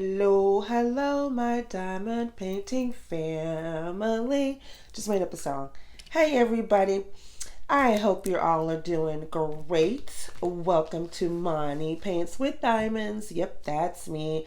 Hello, hello, my diamond painting family. Just made up a song. Hey, everybody. I hope you all are doing great. Welcome to Money Paints with Diamonds. Yep, that's me.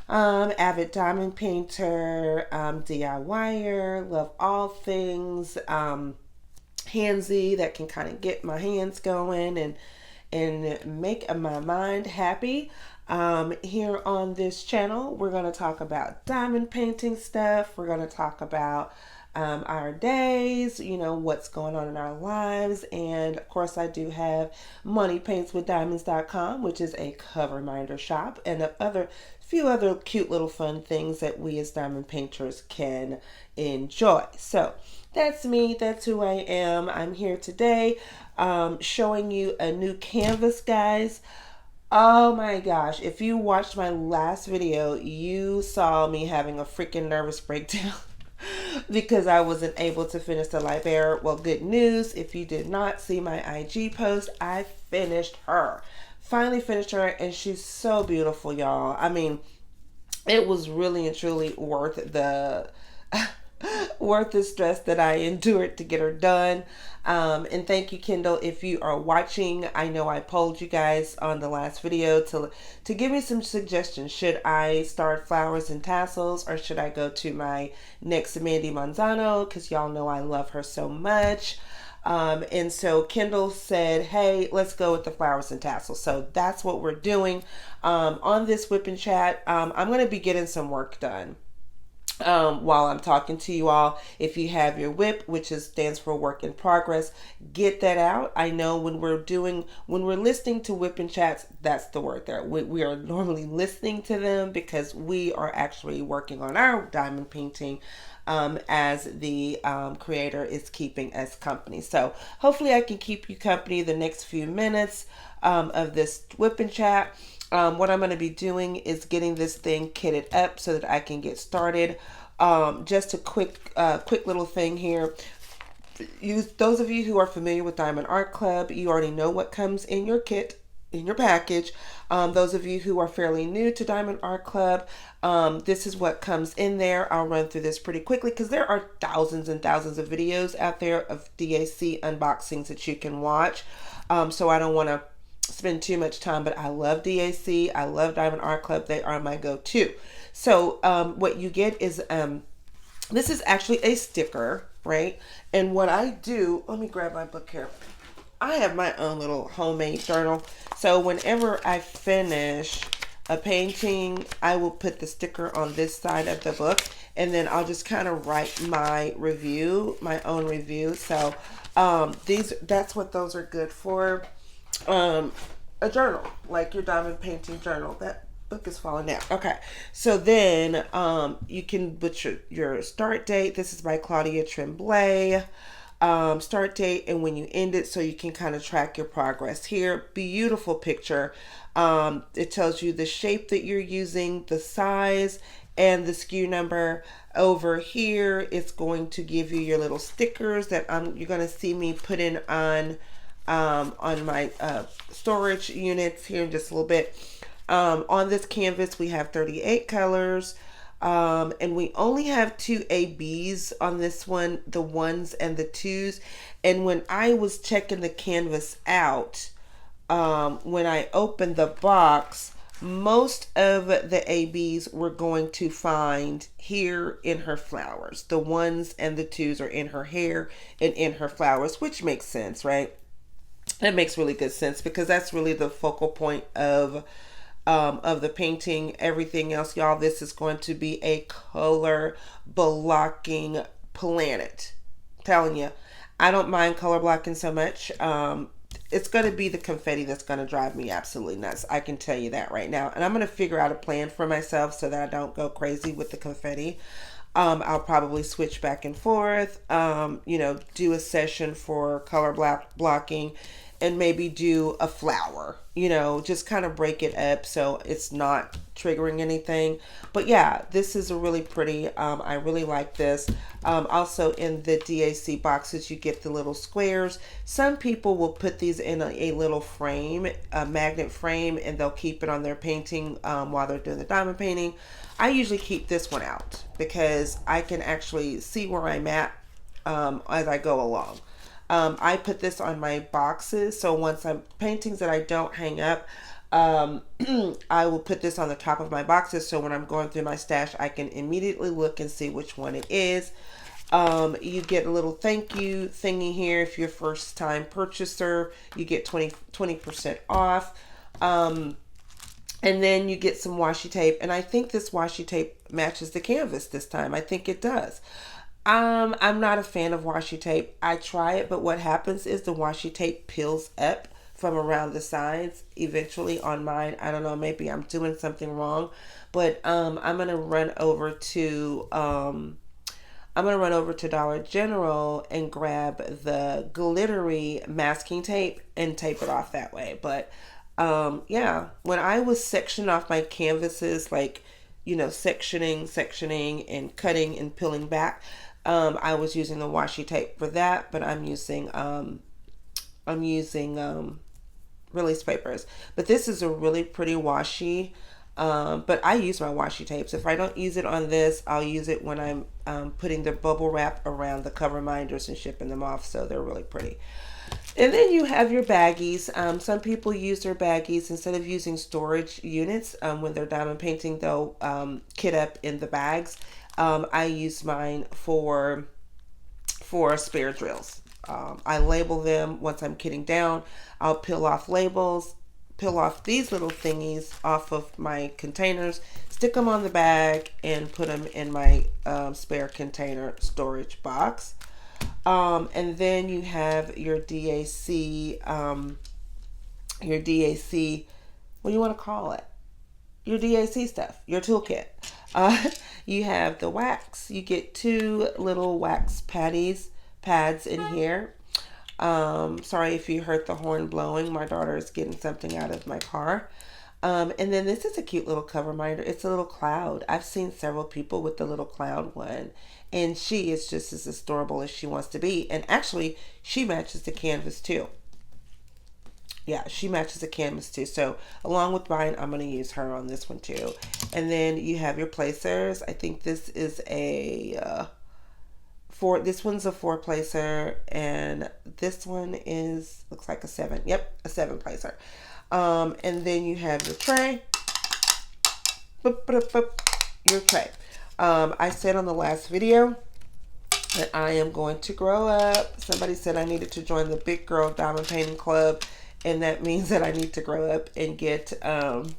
Avid diamond painter, DIYer, love all things handsy that can kind of get my hands going and make my mind happy. Here on this channel, we're going to talk about diamond painting stuff. We're going to talk about our days, what's going on in our lives. And of course, I do have moneypaintswithdiamonds.com, which is a cover minder shop, and a few other cute little fun things that we as diamond painters can enjoy. So that's me. That's who I am. I'm here today showing you a new canvas, guys. Oh my gosh. If you watched my last video, you saw me having a freaking nervous breakdown because I wasn't able to finish the light bearer. Well, good news. If you did not see my IG post, I finished her. Finally finished her, and she's so beautiful, y'all. I mean, it was really and truly worth the worth the stress that I endured to get her done. And thank you, Kendall, if you are watching. I know I polled you guys on the last video to give me some suggestions. Should I start flowers and tassels, or should I go to my next Mandy Manzano? Because y'all know I love her so much. And so Kendall said, hey, let's go with the flowers and tassels. So that's what we're doing on this whip and chat. I'm going to be getting some work done while I'm talking to you all. If you have your WIP, which stands for work in progress, get that out. I know when we're listening to WIP and chats, that's the word there. We are normally listening to them because we are actually working on our diamond painting as the creator is keeping us company. So hopefully I can keep you company the next few minutes of this whip and chat. What I'm going to be doing is getting this thing kitted up so that I can get started. Just a quick little thing here. Those of you who are familiar with Diamond Art Club, you already know what comes in your kit, in your package. Those of you who are fairly new to Diamond Art Club, this is what comes in there. I'll run through this pretty quickly because there are thousands and thousands of videos out there of DAC unboxings that you can watch. So I don't want to spend too much time, but I love DAC. I love Diamond Art Club. They are my go-to. So what you get is this is actually a sticker, right? And what I do, let me grab my book here. I have my own little homemade journal. So whenever I finish a painting, I will put the sticker on this side of the book, and then I'll just kind of write my review, my own review. So that's what those are good for. A journal, like your diamond painting journal. That book is falling down. Okay, so then you can put your start date. This is by Claudia Tremblay. Start date and when you end it, so you can kind of track your progress here. Beautiful picture. It tells you the shape that you're using, the size, and the SKU number. Over here, it's going to give you your little stickers that you're going to see me put in on my storage units here in just a little bit. On this canvas, we have 38 colors. And we only have two ABs on this one, the ones and the twos. And when I was checking the canvas out, when I opened the box, most of the ABs we're going to find here in her flowers. The ones and the twos are in her hair and in her flowers, which makes sense, right? That makes really good sense because that's really the focal point of the painting. Everything else, y'all, this is going to be a color blocking planet. I'm telling you, I don't mind color blocking so much. It's going to be the confetti that's going to drive me absolutely nuts. I can tell you that right now. And I'm going to figure out a plan for myself so that I don't go crazy with the confetti. I'll probably switch back and forth, do a session for color blocking and maybe do a flower, just kind of break it up so it's not triggering anything. But yeah, this is a really pretty, I really like this. Also in the DAC boxes, you get the little squares. Some people will put these in a little frame, a magnet frame, and they'll keep it on their painting while they're doing the diamond painting. I usually keep this one out because I can actually see where I'm at as I go along. I put this on my boxes, so once I'm paintings that I don't hang up, I will put this on the top of my boxes, so when I'm going through my stash, I can immediately look and see which one it is. You get a little thank you thingy here. If you're a first time purchaser, you get 20% off. And then you get some washi tape, and I think this washi tape matches the canvas this time. I think it does. I'm not a fan of washi tape. I try it, but what happens is the washi tape peels up from around the sides eventually on mine. I don't know, maybe I'm doing something wrong, but I'm gonna run over to Dollar General and grab the glittery masking tape and tape it off that way. But yeah, when I was sectioning off my canvases, like sectioning and cutting and peeling back, I was using the washi tape for that, but I'm using release papers. But this is a really pretty washi. But I use my washi tapes. If I don't use it on this, I'll use it when I'm putting the bubble wrap around the cover minders and shipping them off. So they're really pretty. And then you have your baggies. Some people use their baggies instead of using storage units. When they're diamond painting, they'll kit up in the bags. I use mine for spare drills. I label them once I'm kitting down. I'll peel off labels, peel off these little thingies off of my containers, stick them on the bag, and put them in my spare container storage box. And then you have your DAC, what do you want to call it? Your DAC stuff, your toolkit. You have the wax. You get 2 little wax pads in here. Sorry if you heard the horn blowing. My daughter is getting something out of my car. And then this is a cute little cover minder. It's a little cloud. I've seen several people with the little cloud one, and she is just as adorable as she wants to be. And actually, she matches the canvas too. Yeah, she matches the canvas too. So along with mine, I'm going to use her on this one too. And then you have your placers. I think this is a this one's a 4 placer, and this one looks like a 7. Yep, a 7 placer. And then you have your tray. Your tray. I said on the last video that I am going to grow up. Somebody said I needed to join the Big Girl Diamond Painting Club, and that means that I need to grow up and get some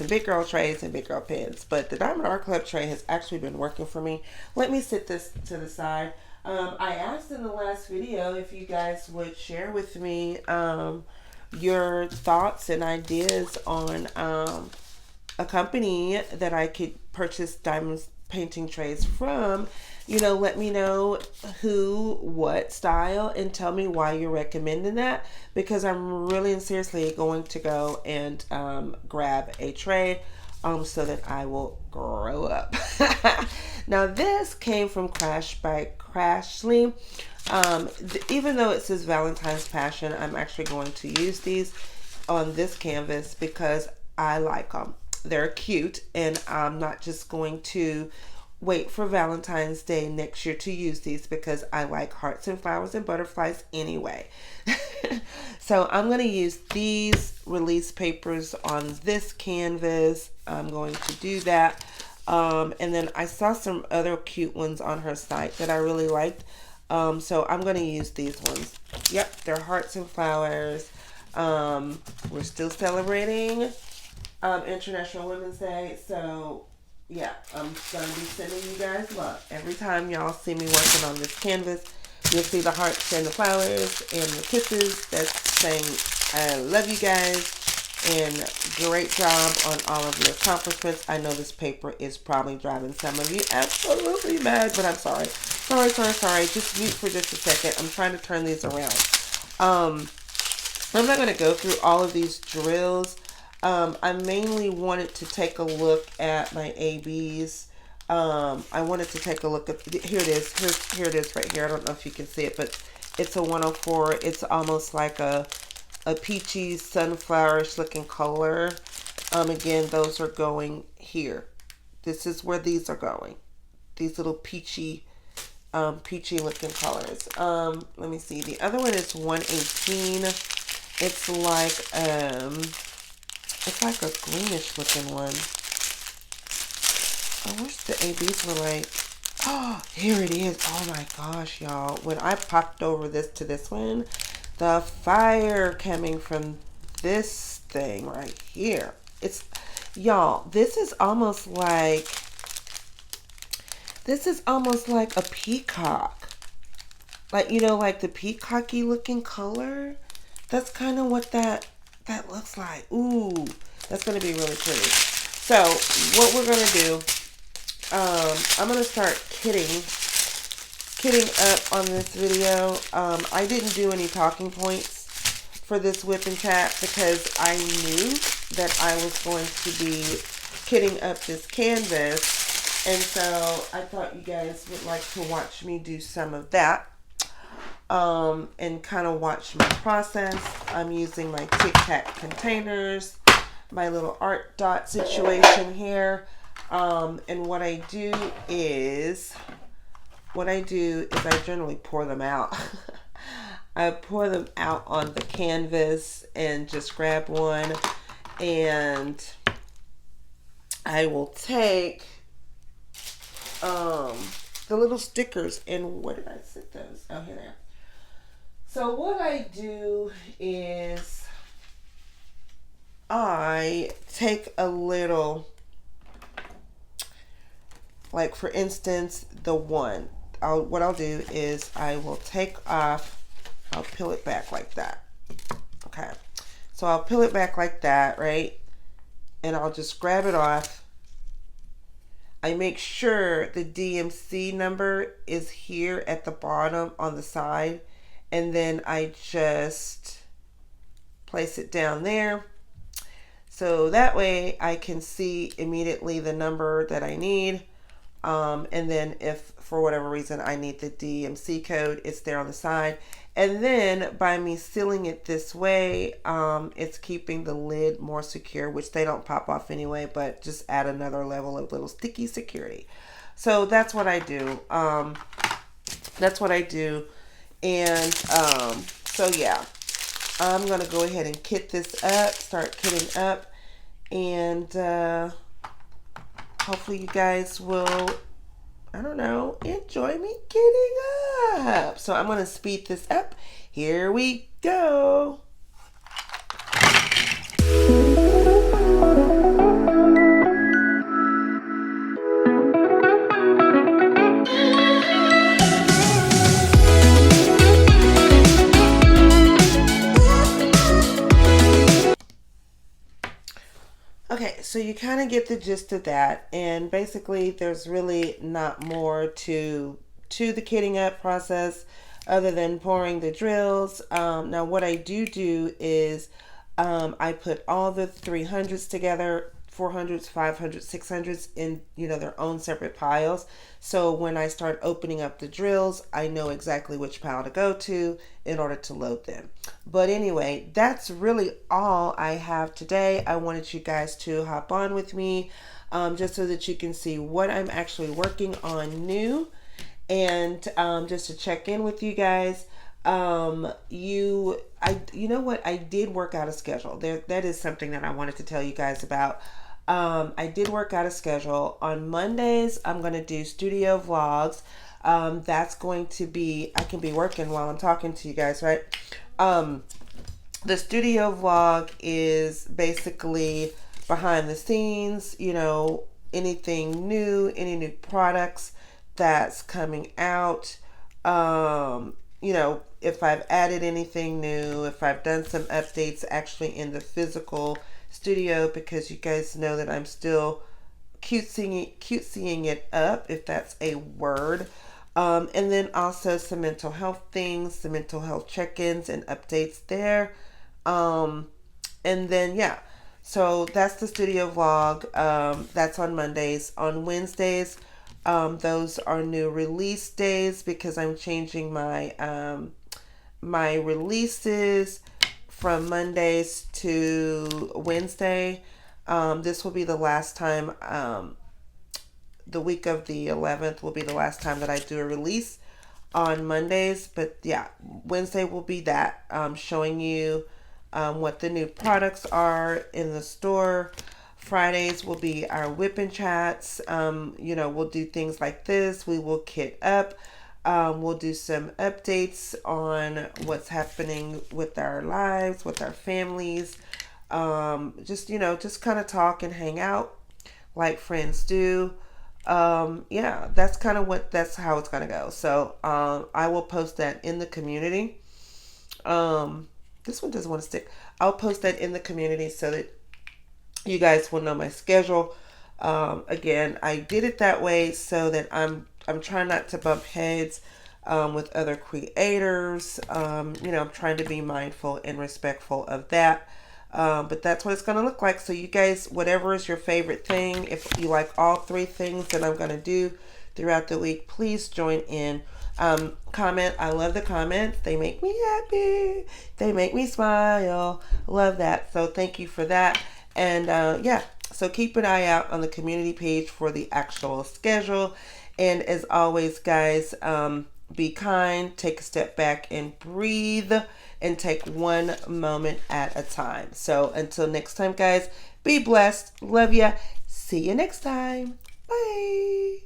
big girl trays and big girl pens. But the Diamond Art Club tray has actually been working for me. Let me set this to the side. I asked in the last video if you guys would share with me your thoughts and ideas on a company that I could purchase diamond painting trays from. Let me know who, what style, and tell me why you're recommending that, because I'm really and seriously going to go and grab a tray so that I will grow up. Now this came from Crash by Crashly. Even though it says Valentine's Passion, I'm actually going to use these on this canvas because I like them. They're cute, and I'm not just going to wait for Valentine's Day next year to use these because I like hearts and flowers and butterflies anyway. So I'm going to use these release papers on this canvas. I'm going to do that. And then I saw some other cute ones on her site that I really liked. So I'm going to use these ones. Yep, they're hearts and flowers. We're still celebrating International Women's Day. So yeah, I'm going to be sending you guys love. Every time y'all see me working on this canvas, you'll see the hearts and the flowers and the kisses that's saying I love you guys, and great job on all of your accomplishments. I know this paper is probably driving some of you absolutely mad, but I'm sorry. Sorry. Just mute for just a second. I'm trying to turn these around. I'm not going to go through all of these drills. I mainly wanted to take a look at my ABs. I wanted to take a look at, here it is. Here it is right here. I don't know if you can see it, but it's a 104. It's almost like a peachy sunflowerish looking color. Again, those are going here. This is where these are going. These little peachy looking colors. Let me see. The other one is 118. It's like a greenish looking one. I wish the ABs were like, oh, here it is. Oh my gosh, y'all. When I popped over to this one, the fire coming from this thing right here. Y'all, this is almost like a peacock. Like, like the peacocky looking color. That's kind of what that looks like. Ooh, that's going to be really pretty. So, what we're going to do, I'm going to start kitting up on this video. I didn't do any talking points for this whip and tap because I knew that I was going to be kitting up this canvas. And so I thought you guys would like to watch me do some of that. And kind of watch my process. I'm using my Tic Tac containers, my little art dot situation here. And what I do is I generally pour them out. I pour them out on the canvas and just grab one, and I will take the little stickers, and where did I sit those? Oh, here they are. So what I do is I take a little, like for instance, the one. What I'll do is I will take off, I'll peel it back like that. Okay. So I'll peel it back like that, right? And I'll just grab it off. I make sure the DMC number is here at the bottom on the side. And then I just place it down there. So that way I can see immediately the number that I need. And then if for whatever reason I need the DMC code, it's there on the side. And then by me sealing it this way, it's keeping the lid more secure, which they don't pop off anyway, but just add another level of little sticky security. So that's what I do. And so yeah, I'm gonna go ahead and kit this up, start kitting up, and hopefully you guys will, I don't know, enjoy me kitting up. So I'm gonna speed this up. Here we go. Okay, so you kind of get the gist of that, and basically there's really not more to the kitting up process other than pouring the drills. Now what I do is I put all the 300s together, 400s, 500s, 600s in, their own separate piles. So when I start opening up the drills, I know exactly which pile to go to in order to load them. But anyway, that's really all I have today. I wanted you guys to hop on with me just so that you can see what I'm actually working on new, and just to check in with you guys. You know what? I did work out a schedule. That is something that I wanted to tell you guys about. I did work out a schedule. On Mondays, I'm going to do studio vlogs. That's going to be, I can be working while I'm talking to you guys, right? The studio vlog is basically behind the scenes, anything new, any new products that's coming out. If I've added anything new, if I've done some updates actually in the physical studio, because you guys know that I'm still cutesy-ing it up, if that's a word. And then also some mental health things, some mental health check-ins and updates there. Um, and then yeah, so that's the studio vlog. That's on Mondays. On Wednesdays, those are new release days because I'm changing my releases from Mondays to Wednesday. This will be the last time. The week of the 11th will be the last time that I do a release on Mondays. But yeah, Wednesday will be that, showing you what the new products are in the store. Fridays will be our whip and chats. We'll do things like this. We will kit up. We'll do some updates on what's happening with our lives, with our families. Just kind of talk and hang out like friends do. Yeah, that's how it's gonna go. So I will post that in the community. This one doesn't want to stick. I'll post that in the community so that you guys will know my schedule. Again, I did it that way so that I'm trying not to bump heads with other creators. I'm trying to be mindful and respectful of that. But that's what it's going to look like. So you guys, whatever is your favorite thing, if you like all three things that I'm going to do throughout the week, please join in. Comment. I love the comments. They make me happy. They make me smile. Love that. So thank you for that. And yeah, so keep an eye out on the community page for the actual schedule. And as always, guys, be kind, take a step back and breathe and take one moment at a time. So until next time, guys, be blessed. Love ya. See you next time. Bye.